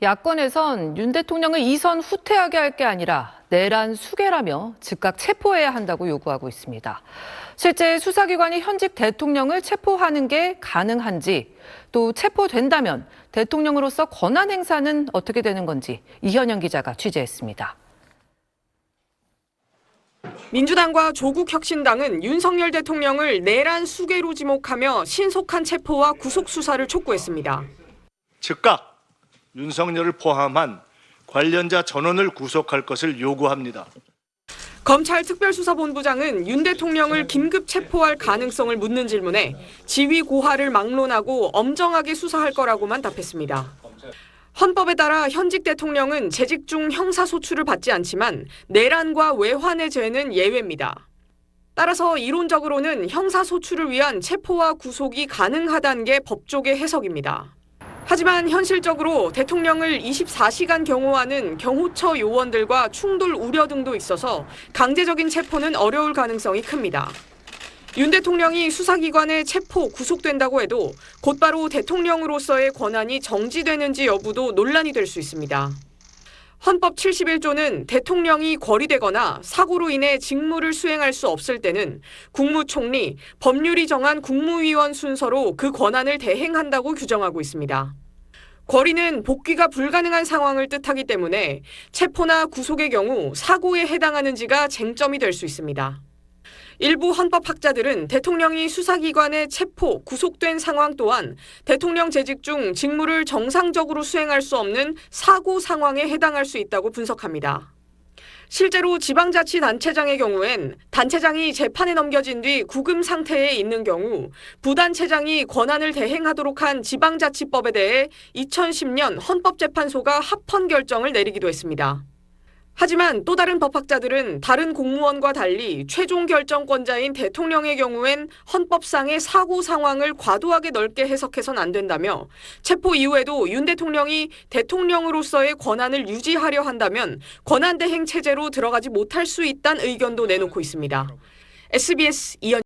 야권에선 윤 대통령을 이선 후퇴하게 할 게 아니라 내란 수괴라며 즉각 체포해야 한다고 요구하고 있습니다. 실제 수사기관이 현직 대통령을 체포하는 게 가능한지, 또 체포된다면 대통령으로서 권한 행사는 어떻게 되는 건지 이현영 기자가 취재했습니다. 민주당과 조국혁신당은 윤석열 대통령을 내란 수괴로 지목하며 신속한 체포와 구속 수사를 촉구했습니다. 즉각 윤석열을 포함한 관련자 전원을 구속할 것을 요구합니다. 검찰 특별수사본부장은 윤 대통령을 긴급 체포할 가능성을 묻는 질문에 지위 고하를 막론하고 엄정하게 수사할 거라고만 답했습니다. 헌법에 따라 현직 대통령은 재직 중 형사소출을 받지 않지만 내란과 외환의 죄는 예외입니다. 따라서 이론적으로는 형사소출을 위한 체포와 구속이 가능하다는 게 법조계 해석입니다. 하지만 현실적으로 대통령을 24시간 경호하는 경호처 요원들과 충돌 우려 등도 있어서 강제적인 체포는 어려울 가능성이 큽니다. 윤 대통령이 수사기관에 체포, 구속된다고 해도 곧바로 대통령으로서의 권한이 정지되는지 여부도 논란이 될 수 있습니다. 헌법 71조는 대통령이 거리되거나 사고로 인해 직무를 수행할 수 없을 때는 국무총리, 법률이 정한 국무위원 순서로 그 권한을 대행한다고 규정하고 있습니다. 거리는 복귀가 불가능한 상황을 뜻하기 때문에 체포나 구속의 경우 사고에 해당하는지가 쟁점이 될 수 있습니다. 일부 헌법학자들은 대통령이 수사기관에 체포, 구속된 상황 또한 대통령 재직 중 직무를 정상적으로 수행할 수 없는 사고 상황에 해당할 수 있다고 분석합니다. 실제로 지방자치단체장의 경우엔 단체장이 재판에 넘겨진 뒤 구금 상태에 있는 경우 부단체장이 권한을 대행하도록 한 지방자치법에 대해 2010년 헌법재판소가 합헌 결정을 내리기도 했습니다. 하지만 또 다른 법학자들은 다른 공무원과 달리 최종 결정권자인 대통령의 경우엔 헌법상의 사고 상황을 과도하게 넓게 해석해선 안 된다며 체포 이후에도 윤 대통령이 대통령으로서의 권한을 유지하려 한다면 권한대행 체제로 들어가지 못할 수 있다는 의견도 내놓고 있습니다. SBS 이현